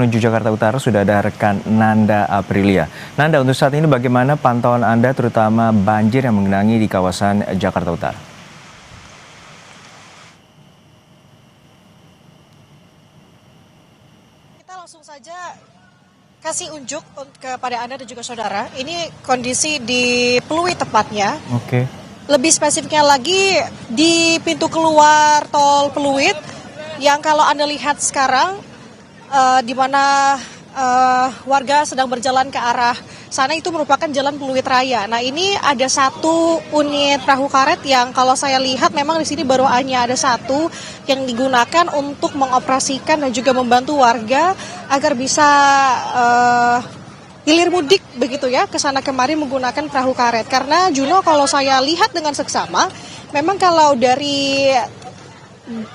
menuju Jakarta Utara sudah ada rekan Nanda Aprilia. Nanda, untuk saat ini bagaimana pantauan Anda terutama banjir yang menggenangi di kawasan Jakarta Utara? Kita langsung saja kasih unjuk kepada Anda dan juga saudara. Ini kondisi di Pluit tepatnya. Oke. Lebih spesifiknya lagi di pintu keluar tol Pluit yang kalau Anda lihat sekarang di mana warga sedang berjalan ke arah sana itu merupakan Jalan Pluit Raya. Nah, ini ada satu unit perahu karet yang kalau saya lihat memang di sini baru hanya ada satu yang digunakan untuk mengoperasikan dan juga membantu warga agar bisa hilir mudik begitu ya ke sana kemari menggunakan perahu karet. Karena Juno kalau saya lihat dengan seksama memang kalau dari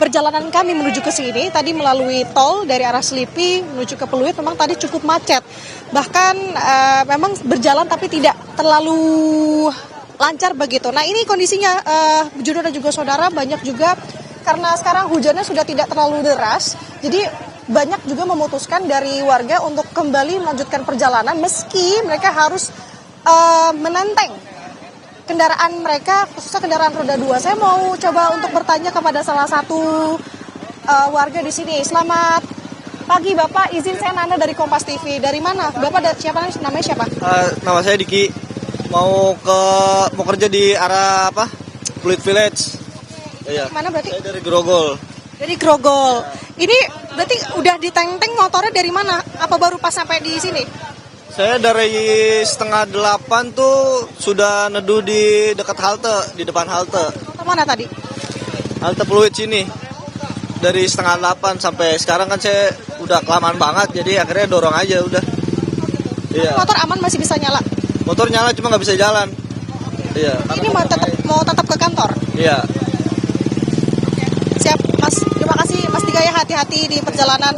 perjalanan kami menuju ke sini tadi melalui tol dari arah Selipi menuju ke Pluit memang tadi cukup macet. Bahkan memang berjalan tapi tidak terlalu lancar begitu. Nah, ini kondisinya Juno dan juga saudara banyak juga karena sekarang hujannya sudah tidak terlalu deras. Jadi banyak juga memutuskan dari warga untuk kembali melanjutkan perjalanan meski mereka harus menenteng kendaraan mereka, khususnya kendaraan roda 2. Saya mau coba untuk bertanya kepada salah satu warga di sini. Selamat pagi Bapak, izin saya Nanda dari Kompas TV. Dari mana? Bapak namanya siapa? Nama saya Diki. Mau kerja di arah apa? Pluit Village. Iya. Mana berarti? Saya dari Grogol. Dari Grogol. Ini berarti udah diteng-teng motornya dari mana? Apa baru pas sampai di sini? Saya dari 7:30 tuh sudah neduh di dekat halte, di depan halte. Mana tadi? Halte Pluit sini. Dari 7:30 sampai sekarang kan saya udah kelamaan banget, jadi akhirnya dorong aja udah. Iya. Motor aman masih bisa nyala? Motor nyala cuma nggak bisa jalan. Iya. Ini mau tetap ke kantor? Iya. Siap Mas, terima kasih Mas Tiga ya, hati-hati di perjalanan.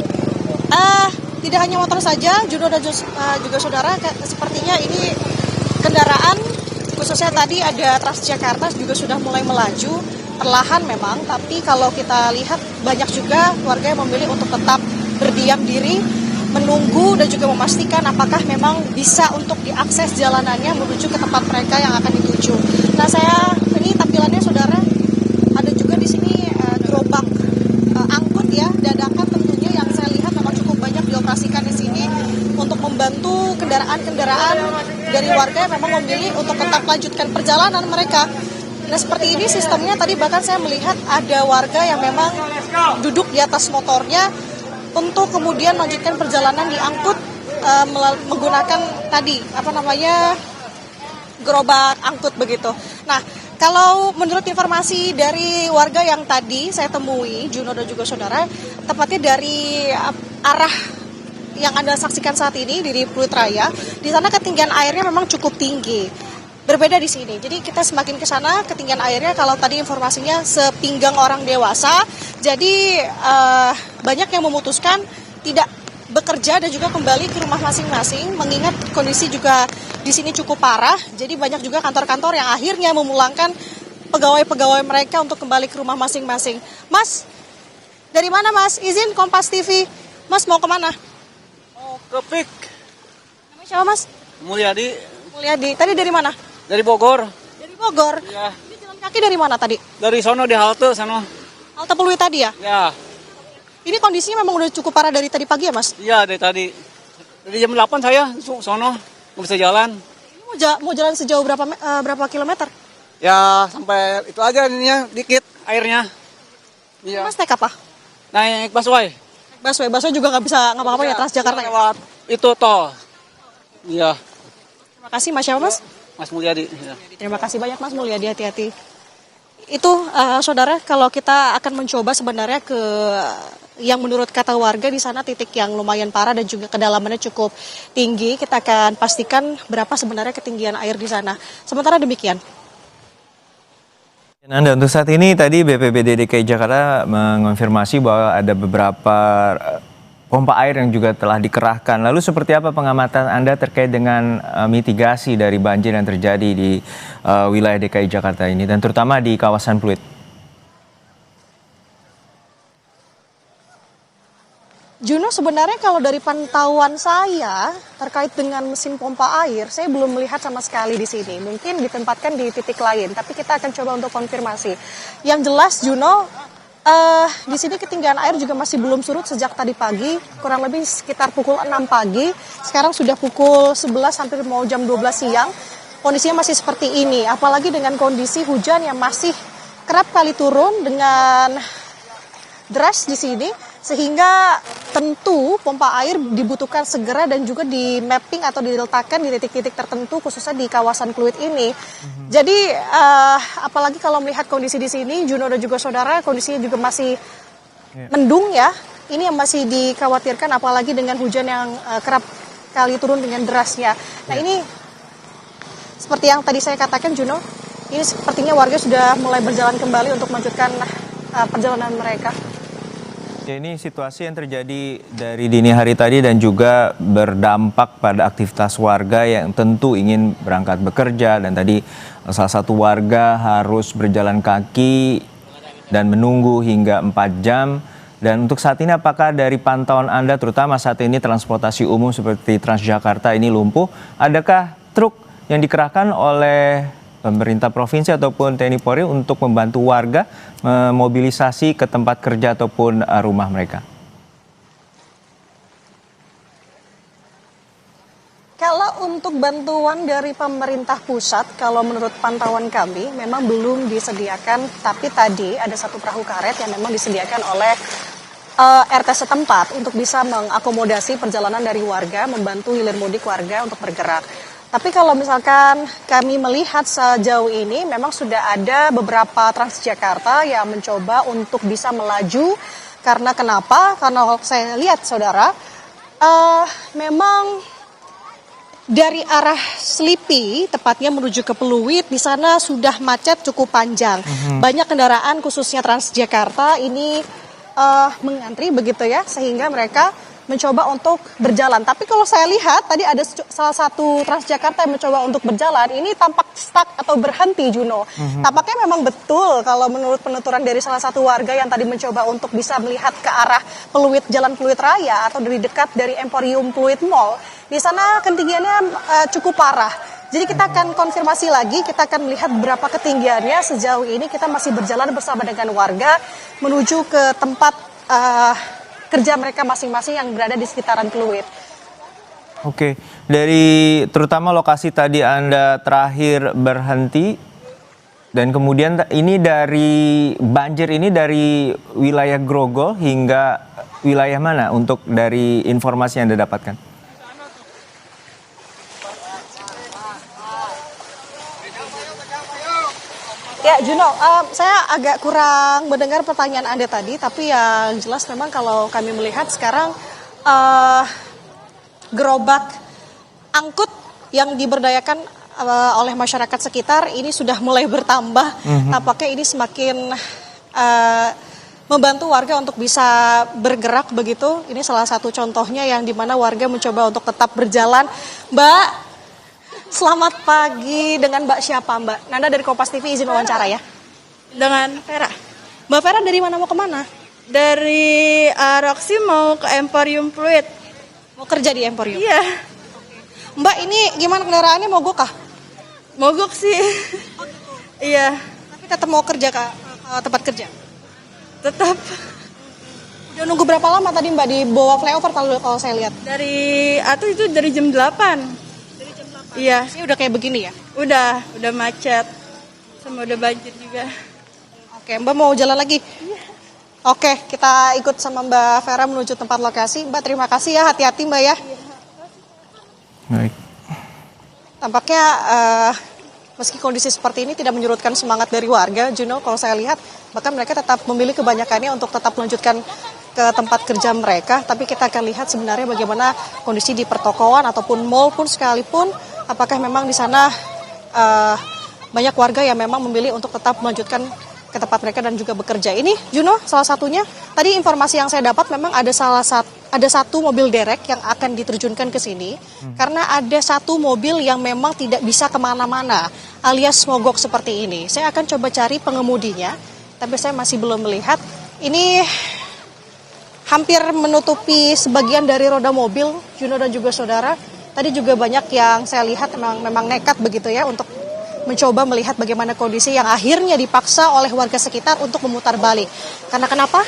Tidak hanya motor saja, Juno dan juga saudara, sepertinya ini kendaraan, khususnya tadi ada Transjakarta juga sudah mulai melaju, perlahan memang, tapi kalau kita lihat banyak juga warga yang memilih untuk tetap berdiam diri, menunggu dan juga memastikan apakah memang bisa untuk diakses jalanannya menuju ke tempat mereka yang akan dituju. Nah, ini tampilannya saudara, ada juga di sini gerobak angkut ya, dadakan tentunya yang saya lihat memang cukup banyak dioperasikan di sini untuk membantu kendaraan-kendaraan dari warga yang memang memilih untuk tetap lanjutkan perjalanan mereka. Nah, seperti ini sistemnya tadi bahkan saya melihat ada warga yang memang duduk di atas motornya untuk kemudian melanjutkan perjalanan diangkut menggunakan tadi gerobak angkut begitu. Nah, kalau menurut informasi dari warga yang tadi saya temui, Juno dan juga saudara, tepatnya dari arah yang Anda saksikan saat ini di Pluit Raya, di sana ketinggian airnya memang cukup tinggi. Berbeda di sini. Jadi kita semakin ke sana ketinggian airnya kalau tadi informasinya sepinggang orang dewasa. Jadi banyak yang memutuskan tidak bekerja dan juga kembali ke rumah masing-masing mengingat kondisi juga di sini cukup parah. Jadi banyak juga kantor-kantor yang akhirnya memulangkan pegawai-pegawai mereka untuk kembali ke rumah masing-masing. Mas, dari mana Mas? Izin Kompas TV. Mas mau kemana? Mau ke PIK. Namanya siapa Mas? Mulyadi. Mulyadi. Tadi dari mana? Dari Bogor. Dari Bogor? Ya. Ini jalan kaki dari mana tadi? Dari sono di halte sono. Halte Pluit tadi ya? Ya. Ini kondisinya memang udah cukup parah dari tadi pagi ya Mas? Iya dari tadi. Dari jam 8 saya sono nggak bisa jalan. Ini mau jalan sejauh berapa kilometer? Ya sampai itu aja ininya dikit airnya. Iya. Mas naik apa? Naik busway. Busway juga nggak bisa ngapa-ngapain ya Transjakarta ya? Lewat itu tol. Iya. Terima kasih Mas siapa Mas? Mas Mulyadi. Ya. Terima kasih banyak Mas Mulyadi, hati-hati. Itu saudara, kalau kita akan mencoba sebenarnya ke yang menurut kata warga di sana titik yang lumayan parah dan juga kedalamannya cukup tinggi, kita akan pastikan berapa sebenarnya ketinggian air di sana. Sementara demikian. Anda, untuk saat ini tadi BPBD DKI Jakarta mengonfirmasi bahwa ada beberapa pompa air yang juga telah dikerahkan. Lalu seperti apa pengamatan Anda terkait dengan mitigasi dari banjir yang terjadi di wilayah DKI Jakarta ini dan terutama di kawasan Pluit? Juno, sebenarnya kalau dari pantauan saya terkait dengan mesin pompa air, saya belum melihat sama sekali di sini. Mungkin ditempatkan di titik lain, tapi kita akan coba untuk konfirmasi. Yang jelas, Juno, di sini ketinggian air juga masih belum surut sejak tadi pagi, kurang lebih sekitar pukul 6 pagi. Sekarang sudah pukul 11, hampir mau jam 12 siang. Kondisinya masih seperti ini, apalagi dengan kondisi hujan yang masih kerap kali turun dengan deras di sini, sehingga tentu pompa air dibutuhkan segera dan juga di mapping atau diletakkan di titik-titik tertentu, khususnya di kawasan Pluit ini. Jadi apalagi kalau melihat kondisi di sini, Juno dan juga saudara, kondisinya juga masih mendung ya. Ini yang masih dikhawatirkan, apalagi dengan hujan yang kerap kali turun dengan derasnya. Nah ini seperti yang tadi saya katakan, Juno, ini sepertinya warga sudah mulai berjalan kembali untuk melanjutkan perjalanan mereka. Ya, ini situasi yang terjadi dari dini hari tadi dan juga berdampak pada aktivitas warga yang tentu ingin berangkat bekerja, dan tadi salah satu warga harus berjalan kaki dan menunggu hingga 4 jam. Dan untuk saat ini, apakah dari pantauan Anda, terutama saat ini transportasi umum seperti Transjakarta ini lumpuh, adakah truk yang dikerahkan oleh pemerintah provinsi ataupun TNI Polri untuk membantu warga memobilisasi ke tempat kerja ataupun rumah mereka? Kalau untuk bantuan dari pemerintah pusat, kalau menurut pantauan kami memang belum disediakan, tapi tadi ada satu perahu karet yang memang disediakan oleh RT setempat untuk bisa mengakomodasi perjalanan dari warga, membantu hilir mudik warga untuk bergerak. Tapi kalau misalkan kami melihat sejauh ini, memang sudah ada beberapa Transjakarta yang mencoba untuk bisa melaju. Karena kenapa? Karena kalau saya lihat, saudara, memang dari arah Selipi, tepatnya menuju ke Pluit, di sana sudah macet cukup panjang. Banyak kendaraan, khususnya Transjakarta, ini mengantri begitu ya, sehingga mereka mencoba untuk berjalan. Tapi kalau saya lihat tadi ada salah satu Transjakarta yang mencoba untuk berjalan, ini tampak stuck atau berhenti, Juno. Tampaknya memang betul kalau menurut penuturan dari salah satu warga yang tadi mencoba untuk bisa melihat ke arah Pluit, Jalan Pluit Raya atau dari dekat dari Emporium Pluit Mall. Di sana ketinggiannya cukup parah. Jadi kita akan konfirmasi lagi, kita akan melihat berapa ketinggiannya. Sejauh ini kita masih berjalan bersama dengan warga menuju ke tempat kerja mereka masing-masing yang berada di sekitaran Pluit. Oke, dari terutama lokasi tadi Anda terakhir berhenti, dan kemudian ini dari banjir ini dari wilayah Grogol hingga wilayah mana untuk dari informasi yang Anda dapatkan? Ya, Juno, saya agak kurang mendengar pertanyaan Anda tadi, tapi yang jelas memang kalau kami melihat sekarang gerobak angkut yang diberdayakan oleh masyarakat sekitar ini sudah mulai bertambah. Nampaknya ini semakin membantu warga untuk bisa bergerak begitu. Ini salah satu contohnya yang dimana warga mencoba untuk tetap berjalan. Mbak, selamat pagi, dengan Mbak siapa, Mbak? Nanda dari Kompas TV, izin wawancara ya. Dengan Vera. Mbak Vera dari mana mau kemana? dari Roxy mau ke Emporium Pluit. Mau kerja di Emporium? Iya, Mbak, ini gimana kendaraannya, mogok kah? mogok sih. Iya, Tapi tetap mau kerja ke tempat kerja? tetap Udah nunggu berapa lama tadi Mbak di bawah flyover kalau saya lihat? dari itu dari jam 8. Iya, Ini udah kayak begini ya? udah macet. Sama udah banjir juga. Oke, Mbak mau jalan lagi? Oke, kita ikut sama Mbak Vera menuju tempat lokasi. Mbak, terima kasih ya, hati-hati Mbak ya. Baik. Tampaknya meski kondisi seperti ini tidak menyurutkan semangat dari warga, Juno, kalau saya lihat, bahkan mereka tetap memilih kebanyakannya untuk tetap melanjutkan ke tempat kerja mereka. Tapi kita akan lihat sebenarnya bagaimana kondisi di pertokoan ataupun mall pun sekalipun, apakah memang di sana banyak warga yang memang memilih untuk tetap melanjutkan ke tempat mereka dan juga bekerja. Ini, Juno, salah satunya, tadi informasi yang saya dapat memang ada satu mobil derek yang akan diterjunkan ke sini, karena ada satu mobil yang memang tidak bisa kemana-mana, alias mogok seperti ini. Saya akan coba cari pengemudinya, tapi saya masih belum melihat. Ini hampir menutupi sebagian dari roda mobil, Juno dan juga saudara. Tadi juga banyak yang saya lihat memang nekat begitu ya untuk mencoba melihat bagaimana kondisi yang akhirnya dipaksa oleh warga sekitar untuk memutar balik. Karena kenapa?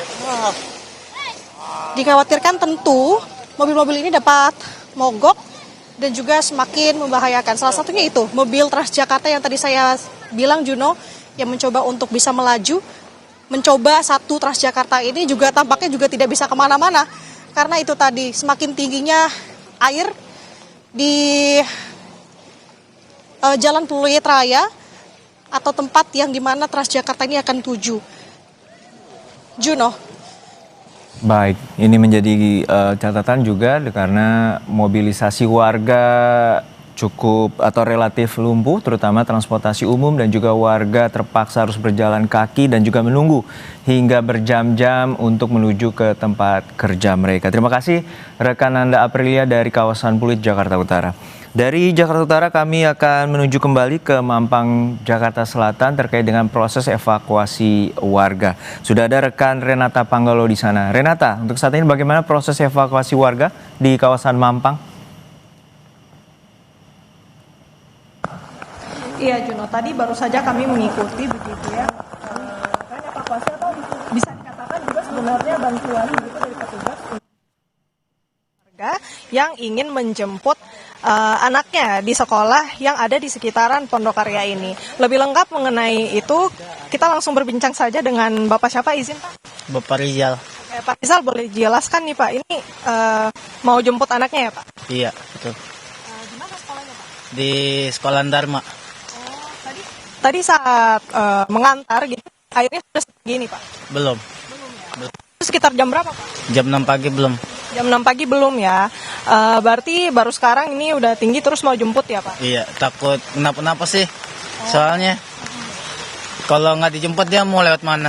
Dikhawatirkan tentu mobil-mobil ini dapat mogok dan juga semakin membahayakan. Salah satunya itu mobil Transjakarta yang tadi saya bilang Juno yang mencoba untuk bisa melaju. Mencoba satu Transjakarta ini juga tampaknya juga tidak bisa kemana-mana. Karena itu tadi semakin tingginya air di Jalan Pluit Raya atau tempat yang dimana Transjakarta ini akan tuju. Juno. Baik, ini menjadi catatan juga karena mobilisasi warga cukup atau relatif lumpuh, terutama transportasi umum dan juga warga terpaksa harus berjalan kaki dan juga menunggu hingga berjam-jam untuk menuju ke tempat kerja mereka. Terima kasih rekan Anda Aprilia dari kawasan Pluit, Jakarta Utara. Dari Jakarta Utara kami akan menuju kembali ke Mampang, Jakarta Selatan terkait dengan proses evakuasi warga. Sudah ada rekan Renata Panggalo di sana. Renata, untuk saat ini bagaimana proses evakuasi warga di kawasan Mampang? Iya Juno, tadi baru saja kami mengikuti begitu ya. Kan evakuasi atau bisa dikatakan juga sebenarnya bantuan begitu dari petugas warga yang ingin menjemput anaknya di sekolah yang ada di sekitaran Pondok Karya ini. Lebih lengkap mengenai itu, kita langsung berbincang saja dengan Bapak siapa, izin Pak? Bapak Rizal. Oke, Pak Rizal boleh jelaskan nih Pak, ini mau jemput anaknya ya Pak? Iya, betul. Di mana sekolahnya Pak? Di Sekolah Dharma. Tadi saat mengantar gitu, airnya sudah segini Pak? Belum. Sekitar jam berapa Pak? Jam 6 pagi belum. Jam 6 pagi belum ya. Berarti baru sekarang ini udah tinggi terus mau jemput ya Pak? Iya, takut kenapa-napa sih. Soalnya kalau nggak dijemput dia mau lewat mana?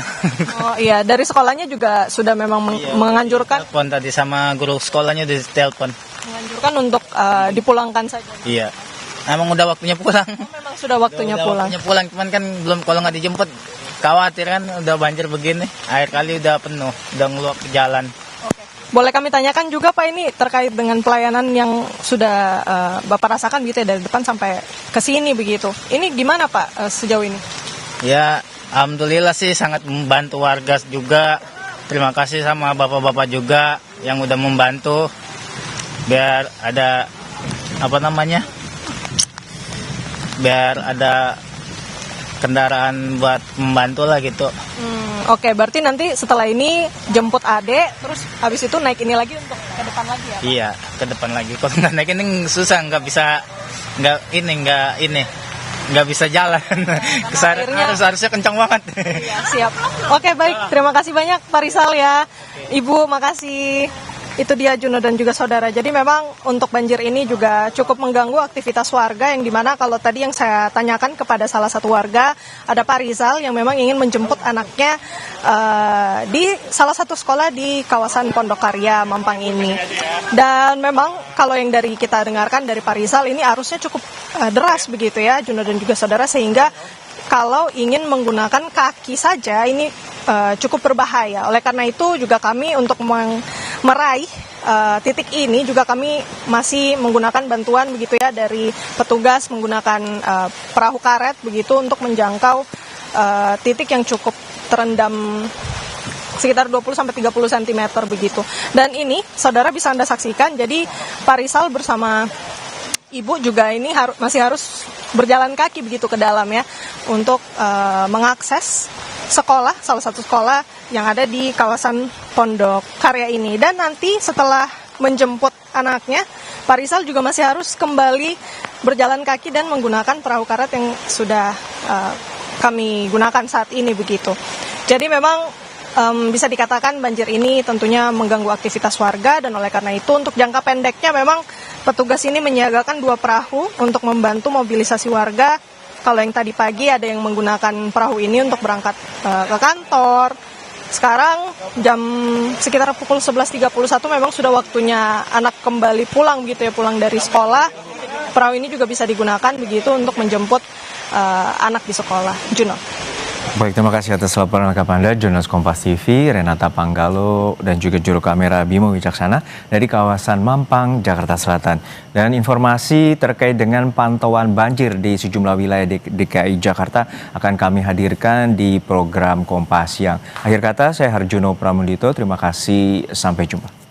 Oh iya, dari sekolahnya juga sudah memang menganjurkan Telepon tadi sama guru sekolahnya di telepon. menganjurkan untuk dipulangkan saja. Iya. Emang udah waktunya pulang. Memang sudah waktunya Udah pulang. Waktunya pulang, cuman kan belum, kalau nggak dijemput khawatir kan udah banjir begini. Air kali udah penuh, udah ngeluap ke jalan. Boleh kami tanyakan juga Pak ini terkait dengan pelayanan yang sudah Bapak rasakan gitu ya dari depan sampai ke sini begitu. Ini gimana Pak sejauh ini? Ya, alhamdulillah sih sangat membantu warga juga. Terima kasih sama bapak-bapak juga yang udah membantu biar ada biar ada kendaraan buat membantu lah gitu. Oke, berarti nanti setelah ini jemput adek, terus habis itu naik ini lagi untuk ke depan lagi ya Pak? Iya, ke depan lagi. Kalau nggak naik ini susah, nggak bisa jalan. Harusnya kencang banget. Ya, siap. Oke, baik. Terima kasih banyak Pak Rizal ya. Ibu, makasih. Itu dia Juno dan juga saudara. Jadi memang untuk banjir ini juga cukup mengganggu aktivitas warga yang dimana kalau tadi yang saya tanyakan kepada salah satu warga, ada Pak Rizal yang memang ingin menjemput anaknya di salah satu sekolah di kawasan Pondok Karya Mampang ini. Dan memang kalau yang dari kita dengarkan dari Pak Rizal ini arusnya cukup deras begitu ya Juno dan juga saudara, sehingga kalau ingin menggunakan kaki saja ini cukup berbahaya. Oleh karena itu juga kami untuk meraih titik ini juga kami masih menggunakan bantuan begitu ya dari petugas menggunakan perahu karet begitu untuk menjangkau titik yang cukup terendam sekitar 20-30 cm begitu. Dan ini saudara bisa Anda saksikan, jadi Pak Rizal bersama Ibu juga ini masih harus berjalan kaki begitu ke dalam ya untuk mengakses sekolah, salah satu sekolah yang ada di kawasan Pondok Karya ini. Dan nanti setelah menjemput anaknya, Pak Rizal juga masih harus kembali berjalan kaki dan menggunakan perahu karet yang sudah kami gunakan saat ini begitu. Jadi memang bisa dikatakan banjir ini tentunya mengganggu aktivitas warga, dan oleh karena itu untuk jangka pendeknya memang petugas ini menyiagakan 2 perahu untuk membantu mobilisasi warga. Kalau yang tadi pagi ada yang menggunakan perahu ini untuk berangkat ke kantor. Sekarang jam sekitar pukul 11.31 memang sudah waktunya anak kembali pulang gitu ya, pulang dari sekolah. Perahu ini juga bisa digunakan begitu untuk menjemput anak di sekolah. Juno. Baik, terima kasih atas laporan lengkap Anda, jurnalis Kompas TV, Renata Panggalo, dan juga juru kamera Bimo Wicaksana dari kawasan Mampang, Jakarta Selatan. Dan informasi terkait dengan pantauan banjir di sejumlah wilayah DKI Jakarta akan kami hadirkan di program Kompas Siang. Akhir kata, saya Harjuno Pramundito, terima kasih, sampai jumpa.